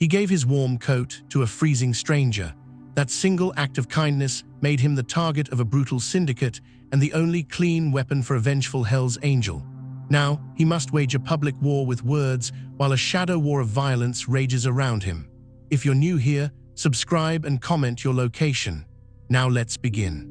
He gave his warm coat to a freezing stranger. That single act of kindness made him the target of a brutal syndicate and the only clean weapon for a vengeful Hell's Angel. Now, he must wage a public war with words while a shadow war of violence rages around him. If you're new here, subscribe and comment your location. Now let's begin.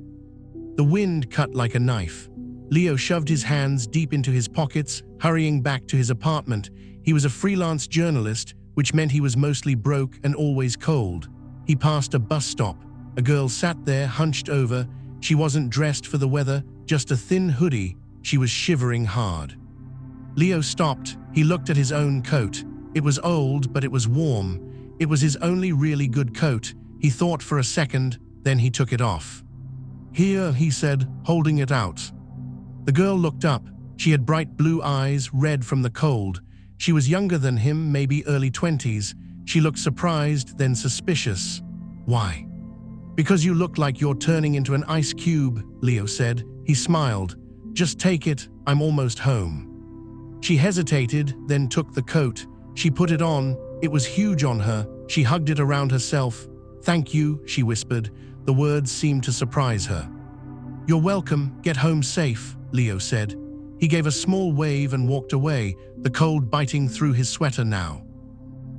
The wind cut like a knife. Leo shoved his hands deep into his pockets, hurrying back to his apartment. He was a freelance journalist, which meant he was mostly broke and always cold. He passed a bus stop. A girl sat there, hunched over. She wasn't dressed for the weather, just a thin hoodie. She was shivering hard. Leo stopped. He looked at his own coat. It was old, but it was warm. It was his only really good coat. He thought for a second, then he took it off. "Here," he said, holding it out. The girl looked up. She had bright blue eyes, red from the cold. She was younger than him, maybe early 20s. She looked surprised, then suspicious. "Why?" "Because you look like you're turning into an ice cube," Leo said. He smiled. "Just take it, I'm almost home." She hesitated, then took the coat. She put it on. It was huge on her. She hugged it around herself. "Thank you," she whispered. The words seemed to surprise her. "You're welcome, get home safe," Leo said. He gave a small wave and walked away, the cold biting through his sweater now.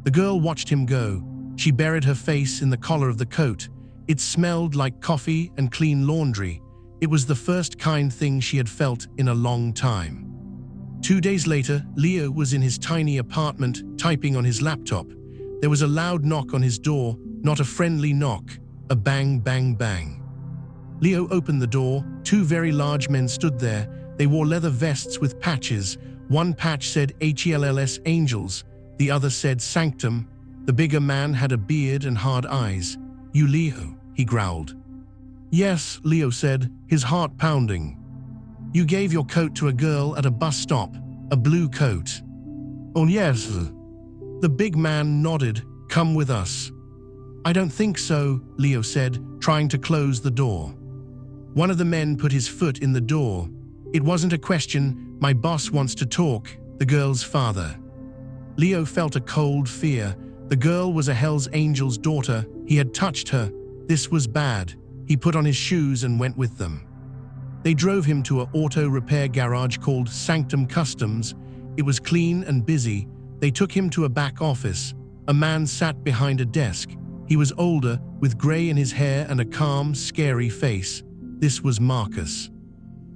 The girl watched him go. She buried her face in the collar of the coat. It smelled like coffee and clean laundry. It was the first kind thing she had felt in a long time. 2 days later, Leo was in his tiny apartment, typing on his laptop. There was a loud knock on his door, not a friendly knock, a bang, bang, bang. Leo opened the door. 2 very large men stood there. They wore leather vests with patches. One patch said HELLS Angels, the other said Sanctum. The bigger man had a beard and hard eyes. "You Leo?" he growled. "Yes," Leo said, his heart pounding. "You gave your coat to a girl at a bus stop, a blue coat." "Oh yes." The big man nodded. "Come with us." "I don't think so," Leo said, trying to close the door. One of the men put his foot in the door. "It wasn't a question. My boss wants to talk," the girl's father. Leo felt a cold fear. The girl was a Hell's Angel's daughter. He had touched her. This was bad. He put on his shoes and went with them. They drove him to an auto repair garage called Sanctum Customs. It was clean and busy. They took him to a back office. A man sat behind a desk. He was older, with gray in his hair and a calm, scary face. This was Marcus.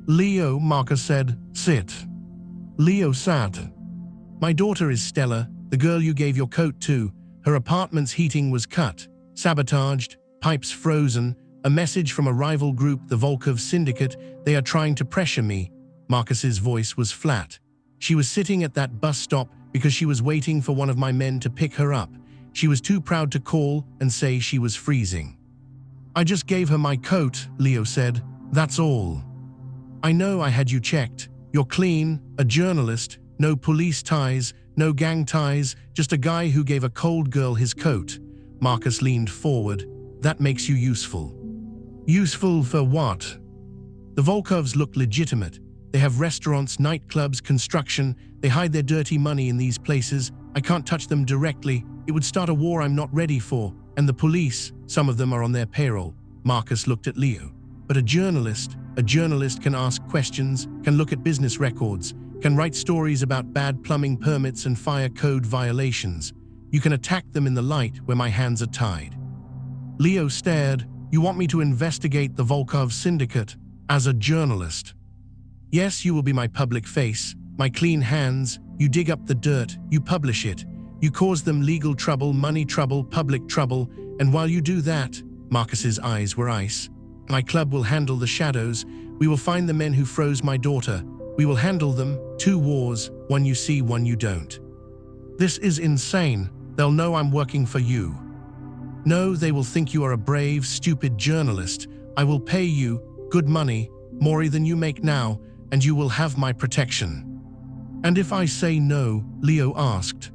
"Leo," Marcus said, "sit." Leo sat. "My daughter is Stella, the girl you gave your coat to. Her apartment's heating was cut, sabotaged, pipes frozen. A message from a rival group, the Volkov Syndicate. They are trying to pressure me." Marcus's voice was flat. "She was sitting at that bus stop because she was waiting for one of my men to pick her up. She was too proud to call and say she was freezing." "I just gave her my coat," Leo said. "That's all." "I know I had you checked. You're clean, a journalist, no police ties, no gang ties, just a guy who gave a cold girl his coat." Marcus leaned forward. "That makes you useful." "Useful for what?" "The Volkovs look legitimate. They have restaurants, nightclubs, construction. They hide their dirty money in these places. I can't touch them directly. It would start a war I'm not ready for. And the police, some of them are on their payroll." Marcus looked at Leo. "But a journalist can ask questions, can look at business records, can write stories about bad plumbing permits and fire code violations. You can attack them in the light where my hands are tied." Leo stared. "You want me to investigate the Volkov Syndicate as a journalist?" "Yes, you will be my public face, my clean hands. You dig up the dirt, you publish it. You cause them legal trouble, money trouble, public trouble, and while you do that," Marcus's eyes were ice, "my club will handle the shadows. We will find the men who froze my daughter. We will handle them. 2 wars, one you see, one you don't." "This is insane. They'll know I'm working for you." "No, they will think you are a brave, stupid journalist. I will pay you, good money, more than you make now, and you will have my protection." "And if I say no?" Leo asked.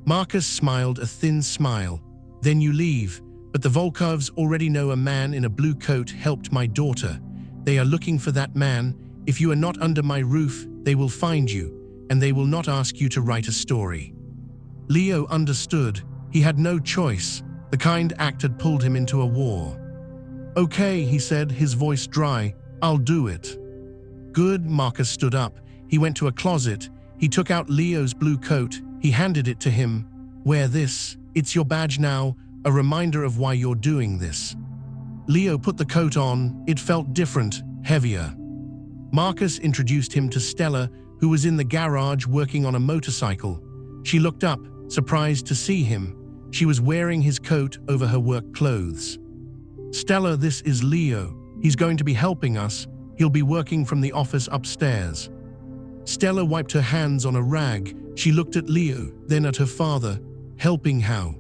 Marcus smiled a thin smile. "Then you leave. But the Volkovs already know a man in a blue coat helped my daughter. They are looking for that man. If you are not under my roof, they will find you, and they will not ask you to write a story." Leo understood. He had no choice. The kind act had pulled him into a war. "Okay," he said, his voice dry. "I'll do it." "Good." Marcus stood up. He went to a closet. He took out Leo's blue coat. He handed it to him. "Wear this. It's your badge now, a reminder of why you're doing this." Leo put the coat on. It felt different, heavier. Marcus introduced him to Stella, who was in the garage working on a motorcycle. She looked up, surprised to see him. She was wearing his coat over her work clothes. "Stella, this is Leo. He's going to be helping us. He'll be working from the office upstairs." Stella wiped her hands on a rag. She looked at Leo, then at her father. "Helping how?"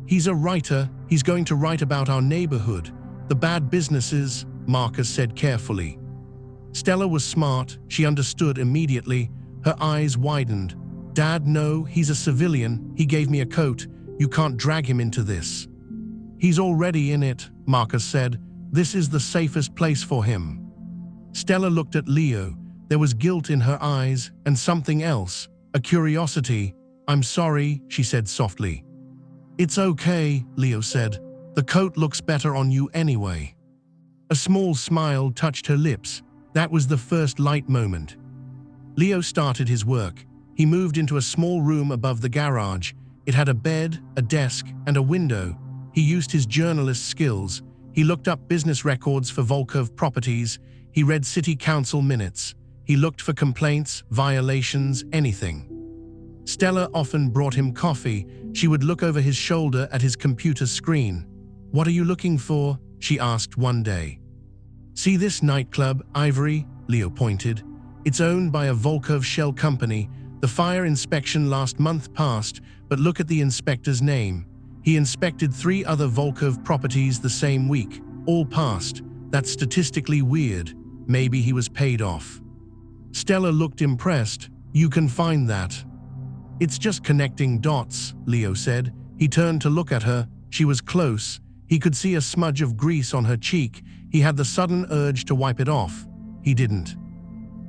"He's a writer. He's going to write about our neighborhood, the bad businesses," Marcus said carefully. Stella was smart. She understood immediately. Her eyes widened. "Dad, no, he's a civilian. He gave me a coat. You can't drag him into this." "He's already in it," Marcus said. "This is the safest place for him." Stella looked at Leo. There was guilt in her eyes and something else, a curiosity. "I'm sorry," she said softly. "It's okay," Leo said. "The coat looks better on you anyway." A small smile touched her lips. That was the first light moment. Leo started his work. He moved into a small room above the garage. It had a bed, a desk, and a window. He used his journalist skills. He looked up business records for Volkov Properties. He read city council minutes. He looked for complaints, violations, anything. Stella often brought him coffee. She would look over his shoulder at his computer screen. "What are you looking for?" she asked one day. "See this nightclub, Ivory?" Leo pointed. "It's owned by a Volkov shell company. The fire inspection last month passed, but look at the inspector's name. He inspected 3 other Volkov properties the same week. All passed. That's statistically weird. Maybe he was paid off." Stella looked impressed. "You can find that." "It's just connecting dots," Leo said. He turned to look at her. She was close. He could see a smudge of grease on her cheek. He had the sudden urge to wipe it off. He didn't.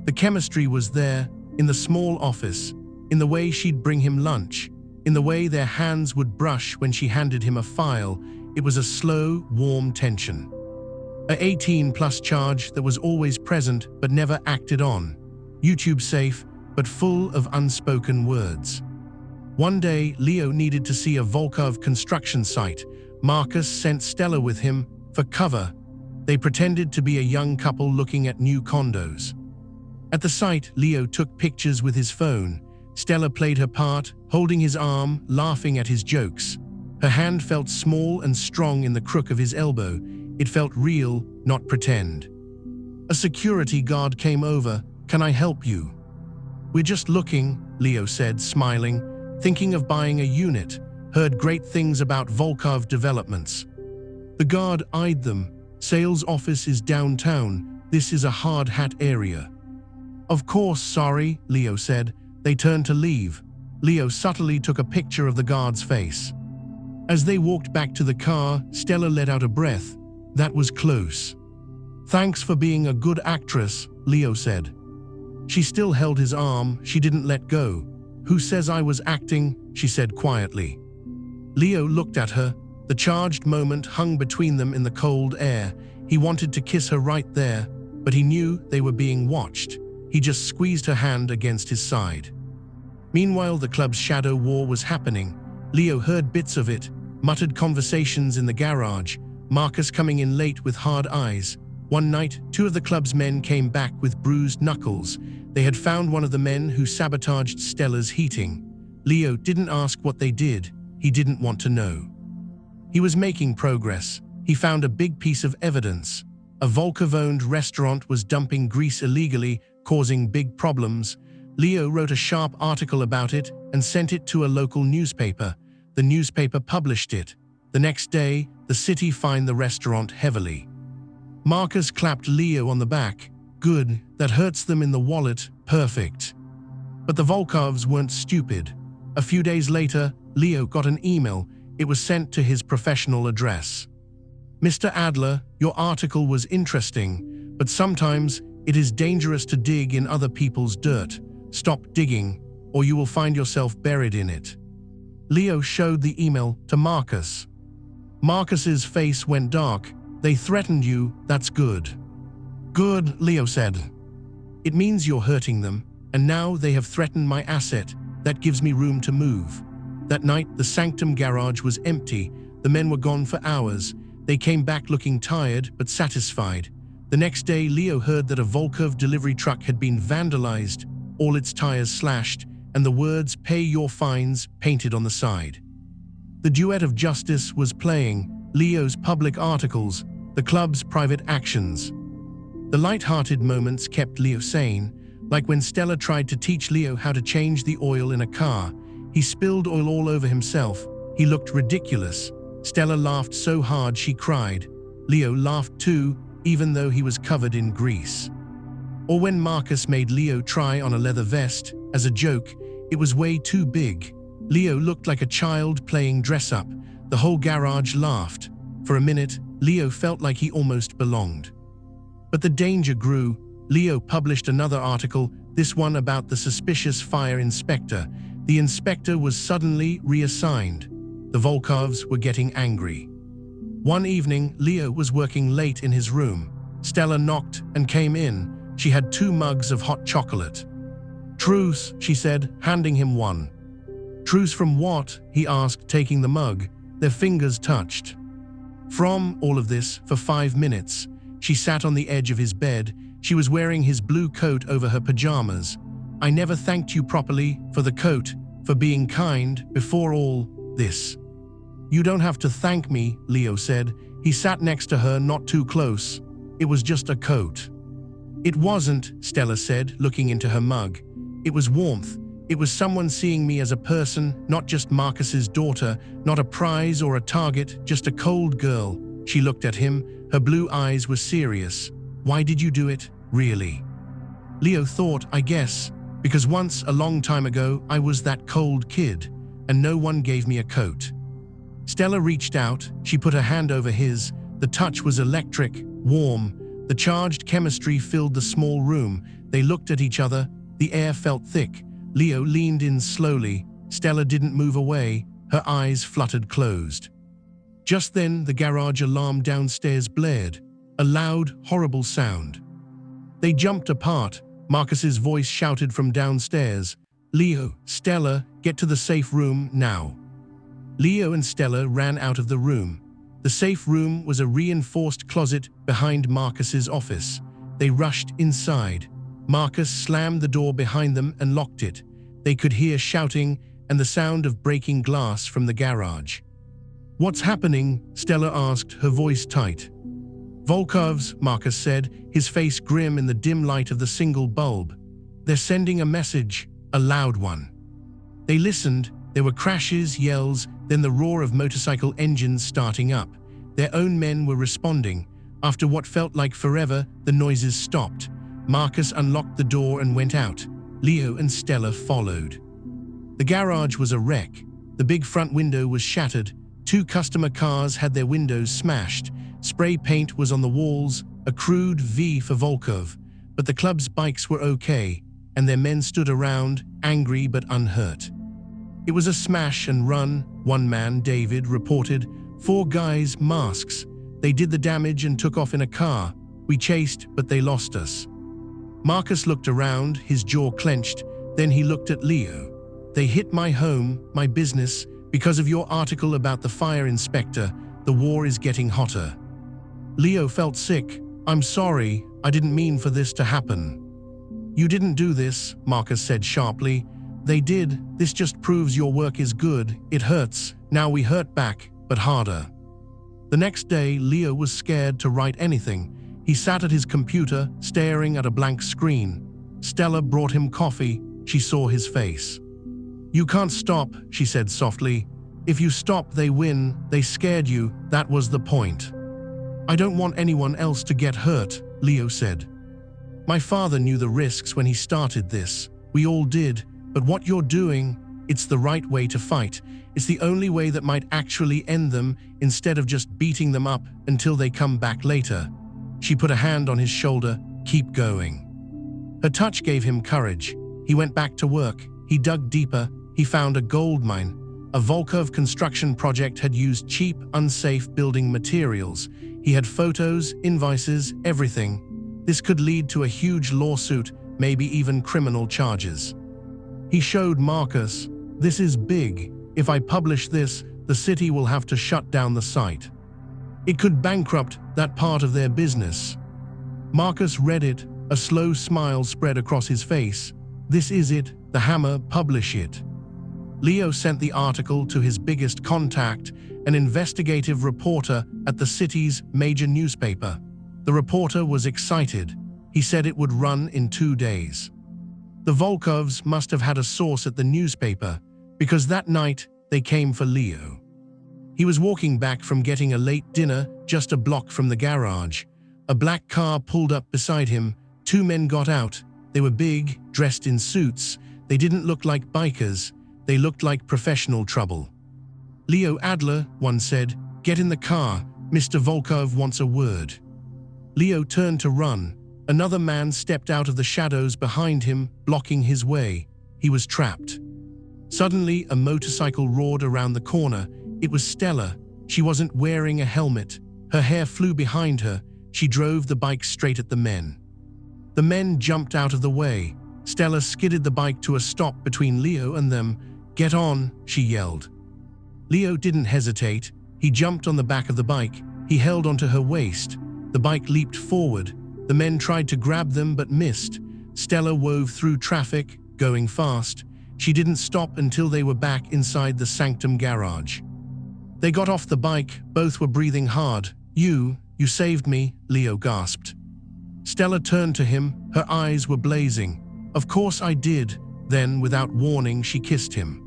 The chemistry was there, in the small office, in the way she'd bring him lunch, in the way their hands would brush when she handed him a file. It was a slow, warm tension. A 18+ charge that was always present but never acted on. YouTube safe, but full of unspoken words. One day, Leo needed to see a Volkov construction site. Marcus sent Stella with him for cover. They pretended to be a young couple looking at new condos. At the site, Leo took pictures with his phone. Stella played her part, holding his arm, laughing at his jokes. Her hand felt small and strong in the crook of his elbow. It felt real, not pretend. A security guard came over. "Can I help you?" "We're just looking," Leo said, smiling. "Thinking of buying a unit. Heard great things about Volkov developments." The guard eyed them. "Sales office is downtown. This is a hard hat area." "Of course, sorry," Leo said. They turned to leave. Leo subtly took a picture of the guard's face. As they walked back to the car, Stella let out a breath. That was close. "Thanks for being a good actress," Leo said. She still held his arm. She didn't let go. "Who says I was acting?" she said quietly. Leo looked at her. The charged moment hung between them in the cold air. He wanted to kiss her right there, but he knew they were being watched. He just squeezed her hand against his side. Meanwhile, the club's shadow war was happening. Leo heard bits of it, muttered conversations in the garage, Marcus coming in late with hard eyes. One night, 2 of the club's men came back with bruised knuckles. They had found one of the men who sabotaged Stella's heating. Leo didn't ask what they did. He didn't want to know. He was making progress. He found a big piece of evidence. A Volkov-owned restaurant was dumping grease illegally, causing big problems. Leo wrote a sharp article about it and sent it to a local newspaper. The newspaper published it. The next day, the city fined the restaurant heavily. Marcus clapped Leo on the back. "Good, that hurts them in the wallet, perfect." But the Volkovs weren't stupid. A few days later, Leo got an email. It was sent to his professional address. "Mr. Adler, your article was interesting, but sometimes it is dangerous to dig in other people's dirt. Stop digging, or you will find yourself buried in it." Leo showed the email to Marcus. Marcus's face went dark. They threatened you, that's good. Good, Leo said. It means you're hurting them, and now they have threatened my asset. That gives me room to move. That night, the Sanctum garage was empty. The men were gone for hours. They came back looking tired but satisfied. The next day, Leo heard that a Volkov delivery truck had been vandalized, all its tires slashed, and the words "Pay your fines" painted on the side. The duet of justice was playing, Leo's public articles, the club's private actions. The light-hearted moments kept Leo sane, like when Stella tried to teach Leo how to change the oil in a car. He spilled oil all over himself. He looked ridiculous. Stella laughed so hard she cried. Leo laughed too, even though he was covered in grease. Or when Marcus made Leo try on a leather vest, as a joke, it was way too big. Leo looked like a child playing dress-up. The whole garage laughed. For a minute, Leo felt like he almost belonged. But the danger grew. Leo published another article, this one about the suspicious fire inspector. The inspector was suddenly reassigned. The Volkovs were getting angry. One evening, Leo was working late in his room. Stella knocked and came in. She had 2 mugs of hot chocolate. "Truce," she said, handing him one. "Truce from what?" he asked, taking the mug. Their fingers touched. "From all of this for 5 minutes." She sat on the edge of his bed. She was wearing his blue coat over her pajamas. "I never thanked you properly for the coat, for being kind before all this." "You don't have to thank me," Leo said. He sat next to her, not too close. "It was just a coat." "It wasn't," Stella said, looking into her mug. "It was warmth. It was someone seeing me as a person, not just Marcus's daughter, not a prize or a target, just a cold girl." She looked at him. Her blue eyes were serious. "Why did you do it, really?" Leo thought, "I guess, because once, a long time ago, I was that cold kid, and no one gave me a coat." Stella reached out. She put her hand over his. The touch was electric, warm. The charged chemistry filled the small room. They looked at each other. The air felt thick. Leo leaned in slowly. Stella didn't move away. Her eyes fluttered closed. Just then, the garage alarm downstairs blared. A loud, horrible sound. They jumped apart. Marcus's voice shouted from downstairs. "Leo, Stella, get to the safe room now." Leo and Stella ran out of the room. The safe room was a reinforced closet behind Marcus's office. They rushed inside. Marcus slammed the door behind them and locked it. They could hear shouting and the sound of breaking glass from the garage. "What's happening?" Stella asked, her voice tight. "Volkovs," Marcus said, his face grim in the dim light of the single bulb. "They're sending a message, a loud one." They listened. There were crashes, yells, then the roar of motorcycle engines starting up. Their own men were responding. After what felt like forever, the noises stopped. Marcus unlocked the door and went out. Leo and Stella followed. The garage was a wreck. The big front window was shattered. 2 customer cars had their windows smashed. Spray paint was on the walls, a crude V for Volkov. But the club's bikes were okay, and their men stood around, angry but unhurt. "It was a smash and run," one man, David, reported. 4 guys, masks. "They did the damage and took off in a car. We chased, but they lost us." Marcus looked around, his jaw clenched. Then he looked at Leo. "They hit my home, my business, because of your article about the fire inspector. The war is getting hotter." Leo felt sick. "I'm sorry, I didn't mean for this to happen." "You didn't do this," Marcus said sharply. "They did. This just proves your work is good. It hurts. Now we hurt back, but harder." The next day, Leo was scared to write anything. He sat at his computer, staring at a blank screen. Stella brought him coffee. She saw his face. "You can't stop," she said softly. "If you stop, they win. They scared you. That was the point." "I don't want anyone else to get hurt," Leo said. "My father knew the risks when he started this. We all did. But what you're doing, it's the right way to fight. It's the only way that might actually end them, instead of just beating them up until they come back later." She put a hand on his shoulder. "Keep going." Her touch gave him courage. He went back to work. He dug deeper. He found a gold mine. A Volkov construction project had used cheap, unsafe building materials. He had photos, invoices, everything. This could lead to a huge lawsuit, maybe even criminal charges. He showed Marcus, "This is big. If I publish this, the city will have to shut down the site. It could bankrupt that part of their business." Marcus read it. A slow smile spread across his face. "This is it, the hammer, publish it." Leo sent the article to his biggest contact, an investigative reporter at the city's major newspaper. The reporter was excited. He said it would run in 2 days. The Volkovs must have had a source at the newspaper, because that night they came for Leo. He was walking back from getting a late dinner just a block from the garage. A black car pulled up beside him. 2 men got out. They were big, dressed in suits. They didn't look like bikers. They looked like professional trouble. "Leo Adler," one said, "get in the car. Mr. Volkov wants a word." Leo turned to run. Another man stepped out of the shadows behind him, blocking his way. He was trapped. Suddenly, a motorcycle roared around the corner. It was Stella. She wasn't wearing a helmet. Her hair flew behind her. She drove the bike straight at the men. The men jumped out of the way. Stella skidded the bike to a stop between Leo and them. "Get on," she yelled. Leo didn't hesitate. He jumped on the back of the bike. He held onto her waist. The bike leaped forward. The men tried to grab them but missed. Stella wove through traffic, going fast. She didn't stop until they were back inside the Sanctum garage. They got off the bike. Both were breathing hard. You saved me," Leo gasped. Stella turned to him. Her eyes were blazing. "Of course I did." Then, without warning, she kissed him.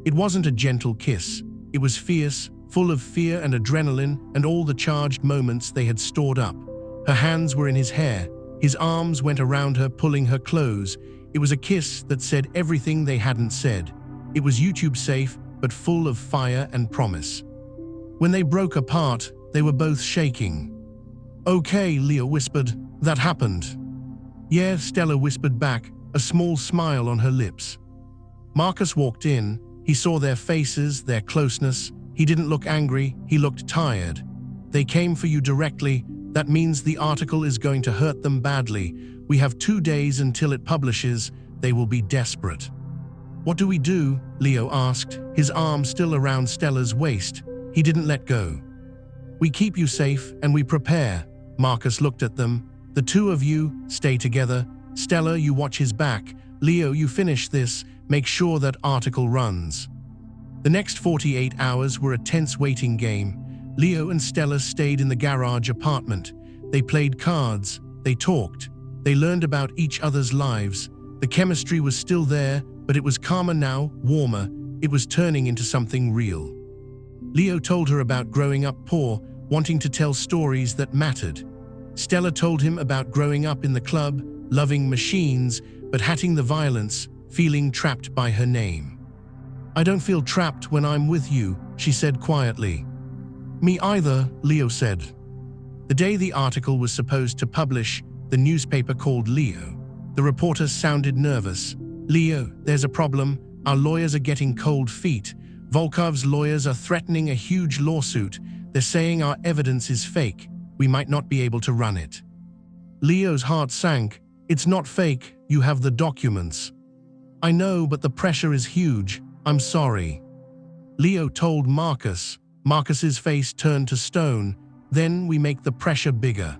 It wasn't a gentle kiss. It was fierce, full of fear and adrenaline and all the charged moments they had stored up. Her hands were in his hair. His arms went around her, pulling her close. It was a kiss that said everything they hadn't said. It was YouTube safe, but full of fire and promise. When they broke apart, they were both shaking. "Okay," Leo whispered. "That happened." "Yeah," Stella whispered back, a small smile on her lips. Marcus walked in. He saw their faces, their closeness. He didn't look angry, he looked tired. "They came for you directly. That means the article is going to hurt them badly. We have 2 days until it publishes. They will be desperate." "What do we do?" Leo asked, his arm still around Stella's waist. He didn't let go. "We keep you safe and we prepare." Marcus looked at them. "The 2 of you, stay together. Stella, you watch his back. Leo, you finish this. Make sure that article runs." The next 48 hours were a tense waiting game. Leo and Stella stayed in the garage apartment. They played cards. They talked. They learned about each other's lives. The chemistry was still there, but it was calmer now, warmer. It was turning into something real. Leo told her about growing up poor, wanting to tell stories that mattered. Stella told him about growing up in the club, loving machines, but hating the violence, feeling trapped by her name. "I don't feel trapped when I'm with you," she said quietly. "Me either," Leo said. The day the article was supposed to publish, the newspaper called Leo. The reporter sounded nervous. "Leo, there's a problem. Our lawyers are getting cold feet. Volkov's lawyers are threatening a huge lawsuit. They're saying our evidence is fake. We might not be able to run it." Leo's heart sank. "It's not fake. You have the documents." "I know, but the pressure is huge. I'm sorry." Leo told Marcus. Marcus's face turned to stone. "Then we make the pressure bigger."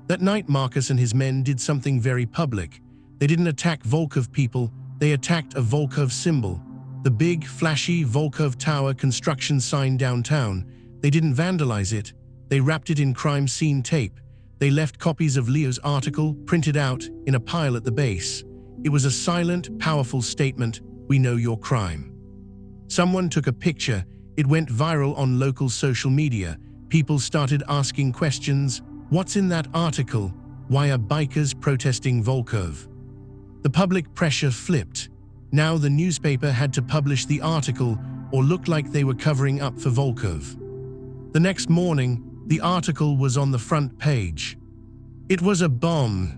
That night, Marcus and his men did something very public. They didn't attack Volkov people. They attacked a Volkov symbol. The big, flashy Volkov Tower construction sign downtown. They didn't vandalize it. They wrapped it in crime scene tape. They left copies of Leo's article, printed out, in a pile at the base. It was a silent, powerful statement: "We know your crime." Someone took a picture. It went viral on local social media. People started asking questions. What's in that article? Why are bikers protesting Volkov? The public pressure flipped. Now the newspaper had to publish the article or look like they were covering up for Volkov. The next morning, the article was on the front page. It was a bomb.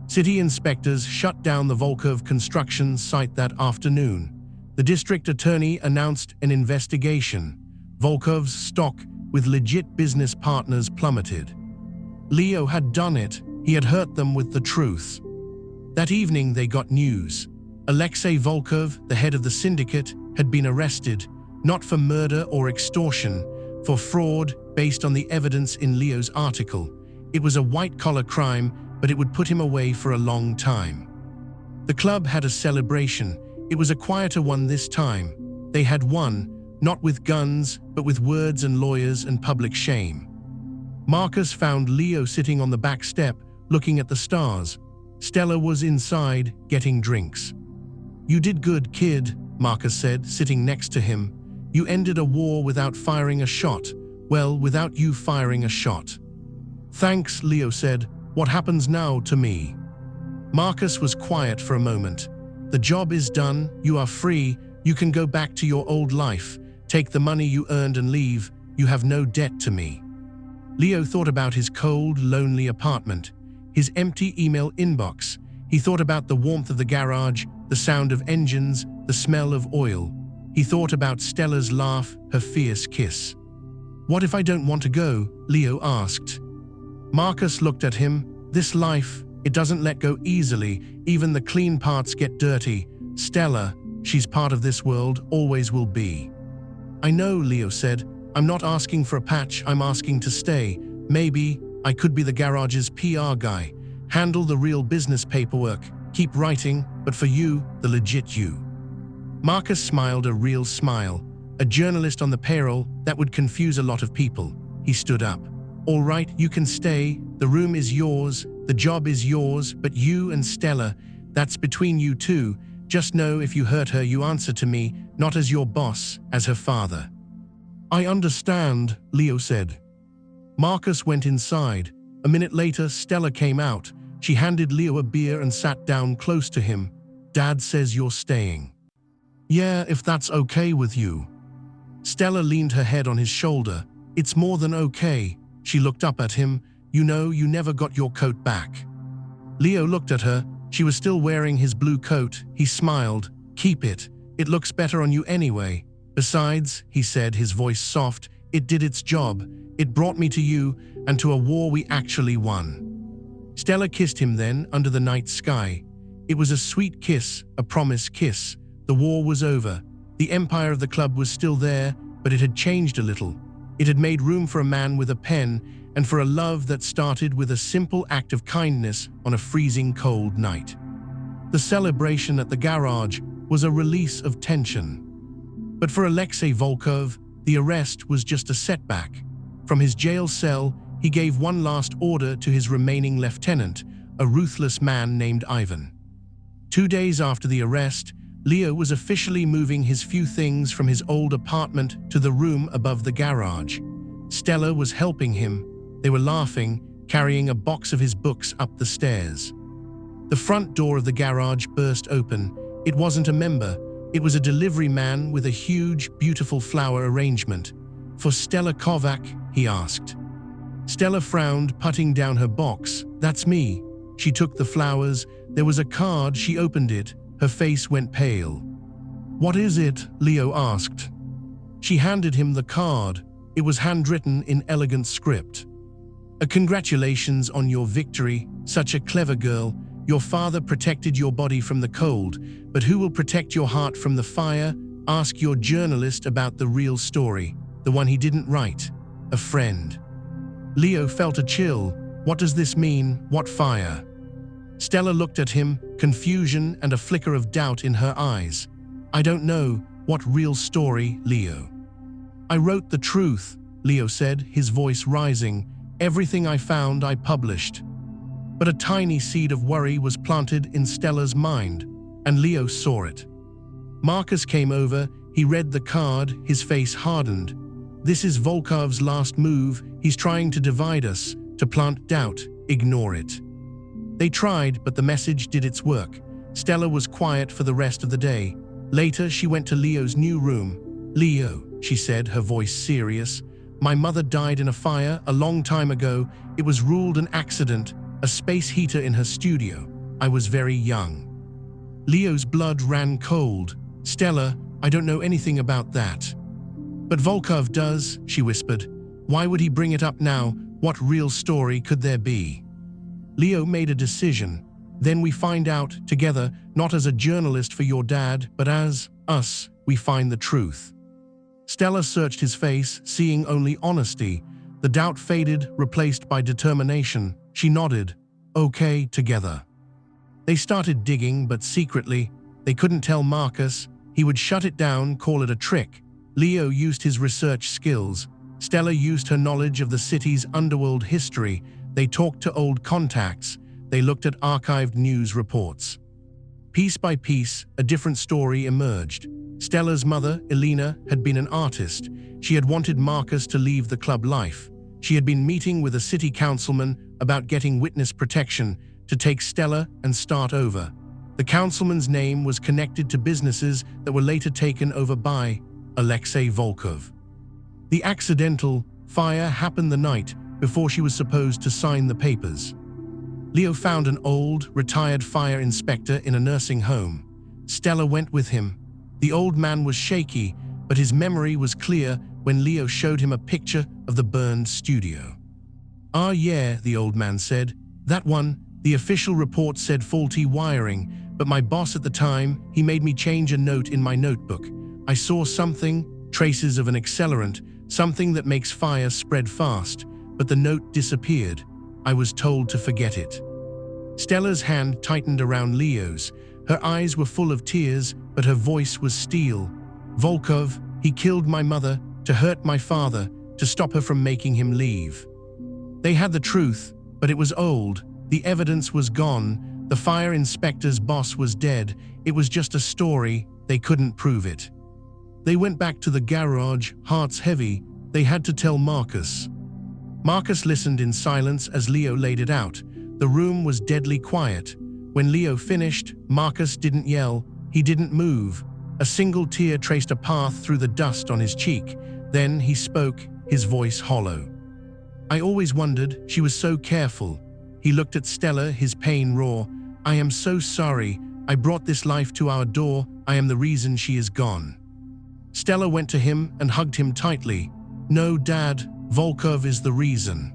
City inspectors shut down the Volkov construction site that afternoon. The district attorney announced an investigation. Volkov's stock with legit business partners plummeted. Leo had done it. He had hurt them with the truth. That evening they got news. Alexei Volkov, the head of the syndicate, had been arrested, not for murder or extortion, for fraud based on the evidence in Leo's article. It was a white-collar crime, but it would put him away for a long time. The club had a celebration. It was a quieter one this time. They had won, not with guns, but with words and lawyers and public shame. Marcus found Leo sitting on the back step, looking at the stars. Stella was inside, getting drinks. "You did good, kid," Marcus said, sitting next to him. "You ended a war without firing a shot. Well, without you firing a shot." "Thanks," Leo said. "What happens now to me?" Marcus was quiet for a moment. "The job is done. You are free. You can go back to your old life. Take the money you earned and leave. You have no debt to me." Leo thought about his cold, lonely apartment, his empty email inbox. He thought about the warmth of the garage, the sound of engines, the smell of oil. He thought about Stella's laugh, her fierce kiss. "What if I don't want to go?" Leo asked. Marcus looked at him. "This life, it doesn't let go easily. Even the clean parts get dirty. Stella, she's part of this world, always will be." "I know," Leo said. "I'm not asking for a patch, I'm asking to stay. Maybe I could be the garage's PR guy, handle the real business paperwork, keep writing, but for you, the legit you." Marcus smiled a real smile. A journalist on the payroll, that would confuse a lot of people. He stood up. "All right, you can stay. The room is yours. The job is yours, but you and Stella, that's between you two. Just know if you hurt her, you answer to me, not as your boss, as her father." "I understand," Leo said. Marcus went inside. A minute later, Stella came out. She handed Leo a beer and sat down close to him. "Dad says you're staying." "Yeah, if that's okay with you." Stella leaned her head on his shoulder. "It's more than okay." She looked up at him. "You know, you never got your coat back." Leo looked at her. She was still wearing his blue coat. He smiled. "Keep it. It looks better on you anyway. Besides," he said, his voice soft, "it did its job. It brought me to you and to a war we actually won." Stella kissed him then, under the night sky. It was a sweet kiss, a promise kiss. The war was over. The empire of the club was still there, but it had changed a little. It had made room for a man with a pen and for a love that started with a simple act of kindness on a freezing cold night. The celebration at the garage was a release of tension. But for Alexei Volkov, the arrest was just a setback. From his jail cell, he gave one last order to his remaining lieutenant, a ruthless man named Ivan. 2 days after the arrest, Leo was officially moving his few things from his old apartment to the room above the garage. Stella was helping him. They were laughing, carrying a box of his books up the stairs. The front door of the garage burst open. It wasn't a member. It was a delivery man with a huge, beautiful flower arrangement. "For Stella Kovac?" he asked. Stella frowned, putting down her box. "That's me." She took the flowers. There was a card. She opened it. Her face went pale. "What is it?" Leo asked. She handed him the card. It was handwritten in elegant script. "A congratulations on your victory, such a clever girl. Your father protected your body from the cold, but who will protect your heart from the fire? Ask your journalist about the real story, the one he didn't write. A friend." Leo felt a chill. What does this mean? What fire? Stella looked at him, confusion and a flicker of doubt in her eyes. "I don't know. What real story, Leo?" "I wrote the truth," Leo said, his voice rising. "Everything I found, I published." But a tiny seed of worry was planted in Stella's mind, and Leo saw it. Marcus came over. He read the card. His face hardened. "This is Volkov's last move. He's trying to divide us, to plant doubt. Ignore it." They tried, but the message did its work. Stella was quiet for the rest of the day. Later, she went to Leo's new room. "Leo," she said, her voice serious, "my mother died in a fire a long time ago. It was ruled an accident, a space heater in her studio. I was very young." Leo's blood ran cold. "Stella, I don't know anything about that." "But Volkov does," she whispered. "Why would he bring it up now? What real story could there be?" Leo made a decision. "Then we find out together, not as a journalist for your dad, but as us, we find the truth." Stella searched his face, seeing only honesty. The doubt faded, replaced by determination. She nodded. "Okay, together." They started digging, but secretly. They couldn't tell Marcus. He would shut it down, call it a trick. Leo used his research skills. Stella used her knowledge of the city's underworld history. They talked to old contacts. They looked at archived news reports. Piece by piece, a different story emerged. Stella's mother, Elena, had been an artist. She had wanted Marcus to leave the club life. She had been meeting with a city councilman about getting witness protection to take Stella and start over. The councilman's name was connected to businesses that were later taken over by Alexei Volkov. The accidental fire happened the night before she was supposed to sign the papers. Leo found an old, retired fire inspector in a nursing home. Stella went with him. The old man was shaky, but his memory was clear when Leo showed him a picture of the burned studio. "Ah yeah," the old man said. "That one. The official report said faulty wiring, but my boss at the time, he made me change a note in my notebook. I saw something, traces of an accelerant, something that makes fire spread fast, but the note disappeared. I was told to forget it." Stella's hand tightened around Leo's. Her eyes were full of tears, but her voice was steel. "Volkov, he killed my mother, to hurt my father, to stop her from making him leave." They had the truth, but it was old. The evidence was gone. The fire inspector's boss was dead. It was just a story. They couldn't prove it. They went back to the garage, hearts heavy. They had to tell Marcus. Marcus listened in silence as Leo laid it out. The room was deadly quiet. When Leo finished, Marcus didn't yell. He didn't move. A single tear traced a path through the dust on his cheek. Then he spoke, his voice hollow. "I always wondered, she was so careful." He looked at Stella, his pain raw. "I am so sorry. I brought this life to our door. I am the reason she is gone." Stella went to him and hugged him tightly. "No, Dad, Volkov is the reason."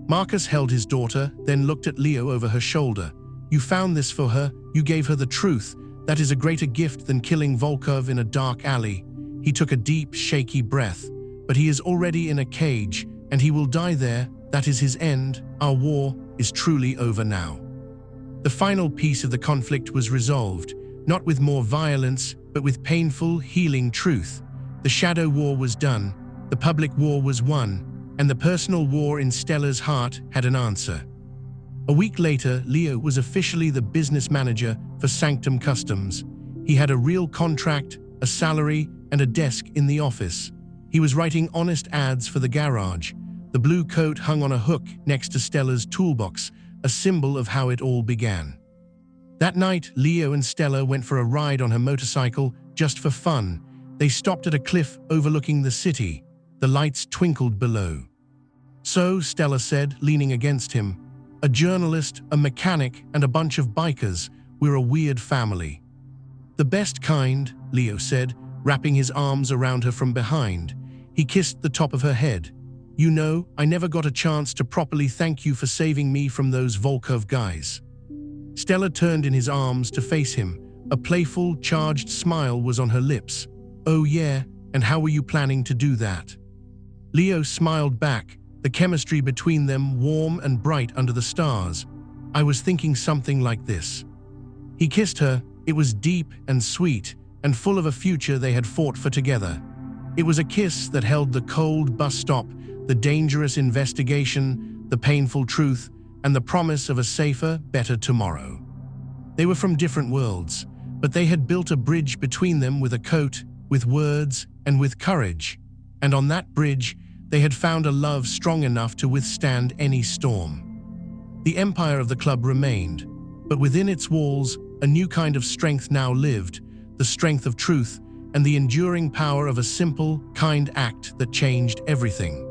Marcus held his daughter, then looked at Leo over her shoulder. "You found this for her. You gave her the truth. That is a greater gift than killing Volkov in a dark alley." He took a deep, shaky breath. "But he is already in a cage, and he will die there. That is his end. Our war is truly over now." The final piece of the conflict was resolved, not with more violence, but with painful, healing truth. The shadow war was done, the public war was won, and the personal war in Stella's heart had an answer. A week later, Leo was officially the business manager for Sanctum Customs. He had a real contract, a salary, and a desk in the office. He was writing honest ads for the garage. The blue coat hung on a hook next to Stella's toolbox, a symbol of how it all began. That night, Leo and Stella went for a ride on her motorcycle just for fun. They stopped at a cliff overlooking the city. The lights twinkled below. "So," Stella said, leaning against him, "a journalist, a mechanic, and a bunch of bikers. We're a weird family." "The best kind," Leo said, wrapping his arms around her from behind. He kissed the top of her head. "You know, I never got a chance to properly thank you for saving me from those Volkov guys." Stella turned in his arms to face him. A playful, charged smile was on her lips. "Oh yeah, and how were you planning to do that?" Leo smiled back, the chemistry between them warm and bright under the stars. "I was thinking something like this." He kissed her. It was deep and sweet, and full of a future they had fought for together. It was a kiss that held the cold bus stop, the dangerous investigation, the painful truth, and the promise of a safer, better tomorrow. They were from different worlds, but they had built a bridge between them with a coat, with words, and with courage. And on that bridge, they had found a love strong enough to withstand any storm. The empire of the club remained, but within its walls, a new kind of strength now lived, the strength of truth and the enduring power of a simple, kind act that changed everything.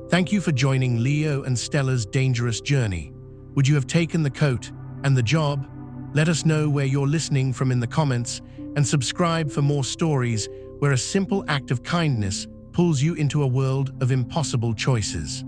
Thank you for joining Leo and Stella's dangerous journey. Would you have taken the coat and the job? Let us know where you're listening from in the comments, and subscribe for more stories where a simple act of kindness pulls you into a world of impossible choices.